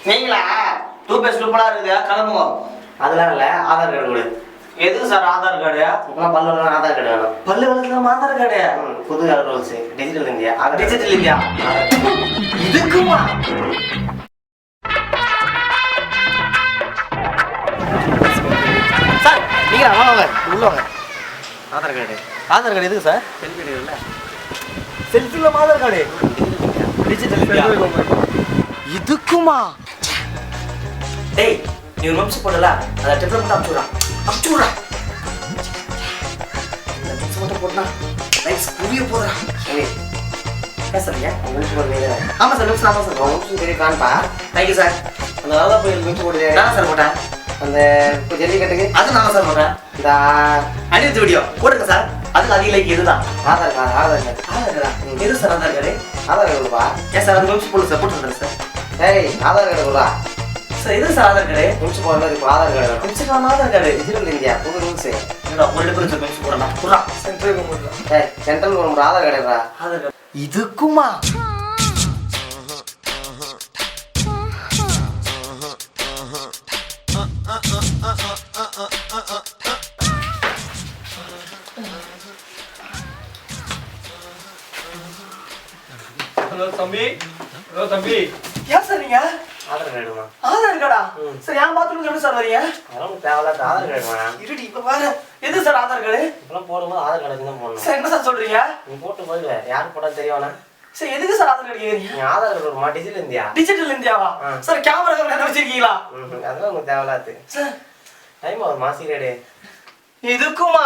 நீங்களா டூத்பேஸ்ட் சூப்பரா இருக்குது கிளம்புங்க. அதெல்லாம் இல்லை, ஆதார் கார்டு கொடு. எதுக்கு சார் ஆதார் கார்டு? இப்பெல்லாம் பல்லு விளக்கலாம் ஆதார் கார்டு வேணும். பல்லு விளக்கலாம் ஆதார் கார்டு? புது rules, digital India. Digital India இதுக்குமா? சார் நீங்க வாங்க உள்ள வாங்க. ஆதார் கார்டு ஆதார் கார்டு எதுக்கு சார்? செல்ஃபி எடுக்கல. செல்ஃபில ஆதார் கார்டு டிஜிட்டல் இந்தியா இதுக்குமா? டேய் நீ ஒரு நிமிஷம் போடல, அதை டெப்ல மட்டும் அமுச்சுடுறா. இந்த நிமிஷம் மட்டும் போட்டா லைக்ஸ் புரிய போதுடா. பேசுறீங்க? ஆமா சார் நிமிஷம். ஆமா சார் நிமிஷம் பெரிய காண்பா. Thank you sir. அந்த ராதா கோயில் நிமிஷம் போடுது. நான் சார் போட்டேன். அந்த இப்போ ஜல்லிக்கட்டுக்கு அது நான் சார் போட்டேன். இந்த அனிருத் வீடியோ போடுங்க சார். அதுக்கு அதிக லைக் இதுதான். ஆதார் கார்டு. ஆதார் கார்டு ஆதார் கார்டா? எது sir Aadhaar card? Aadhaar card கொடுப்பா. ஏன் சார் அது நிமிஷம் போடுங்க சார், போட்டுருந்தேன் சார். ஏய் ஆதார் கார்டு கொடுறா. சார் எது சார் ஆதார் கார்டு? நிமிஷம் போடுற மாதிரி இப்போ ஆதார் கார்டு வேணும். நிமிஷம் ஆதார் கார்டு டிஜிட்டல் இந்தியா புது ரூல்ஸ். ஒரு நிமிஷம் நிமிஷம் போடலாம். புறா சென்ட்ரல் போடலாம். ஏய் சென்ட்ரல் கவர்மெண்ட் ஆதார் கார்டுடா. ஆதார் கார்டு இதுக்குமா? ஹலோ தம்பி. ஹலோ தம்பி. ஏன் சார் நீங்க ஆதார் கார்டுமா? ஆதார் கார்டா? சார் ஏன் பாத்ரூம் எப்படி சார் வரீங்க? அதெல்லாம் தேவையில்லாத ஆதார் கார்டுமா. இருடி இப்ப பாரு. எது சார் ஆதார் கார்டு? இப்பெல்லாம் போடும்போது ஆதார் கார்டு தான் போடணும். சார் என்ன சார் சொல்றீங்க? நீ போட்டு போயிடுவ, யாருக்கு போட்டா தெரியவானா? சார் எதுக்கு சார் ஆதார் கார்டு கேக்குறீங்க? நீ ஆதார் கார்டு கொடுமா, டிஜிட்டல் இந்தியா. டிஜிட்டல் இந்தியாவா? சார் கேமரா என்ன வச்சிருக்கீங்களா? அதெல்லாம் உங்களுக்கு தேவையில்லாது. சார் டைம் ஆகுது மாசி ரேடு. இதுக்குமா?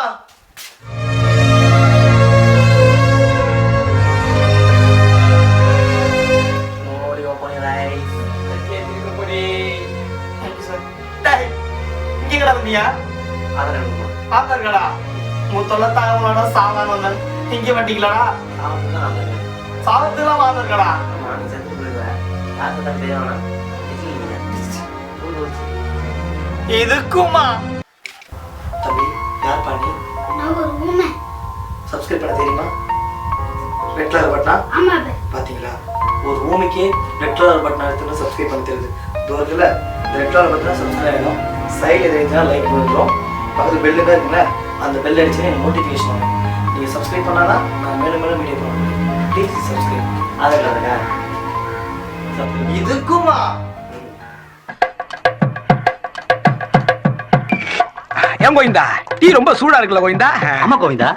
ஆதார் கார்டு கொடுமா. ஆதார் கார்டா? முத்தொல்ல தாங்களோட சாவான் வந்தேன். இங்க வண்டிக்கலாடா? ஆதார் கார்டு. சாவத்துலாம் ஆதார் கார்டா? ஆமா, நீ செத்து போயிடுவ, யாருக்கு தான் தெரியவானா? டிஜிட்டல் இந்தியா புது ரூல்ஸ். இதுக்குமா? தம்பி யார் பண்ணி நான் ஒரு ஊமை. சப்ஸ்கிரைப் பண்ண தெரியுமா? ரெட் கலர் பட்டனா ஆமா பாத்தீங்களா? ஒரு ஊமைக்கு ரெட் கலர் பட்டன் எடுத்து சப்ஸ்கிரைப் பண்ண தெரியுது. தூரத்தில் இந்த ரெட் கலர் பட்டனா சப்ஸ்கிரைப் ஆகிடும். சைடில் எதுனா லைக் வந்துடும். பக்கத்தில் பெல்லு தான் இருக்குல்ல, அந்த பெல் அடிச்சுன்னா எனக்கு நோட்டிஃபிகேஷன் வரும். நீங்கள் சப்ஸ்கிரைப் பண்ணாதான் நான் மேலும் மேலும் வீடியோ பண்ணுவேன். Please subscribe. அதில் இருக்கா இதுக்குமா? ஏன் கோவிந்தா, டீ ரொம்ப சூடா இருக்குல்ல கோவிந்தா? ஆமா கோவிந்தா.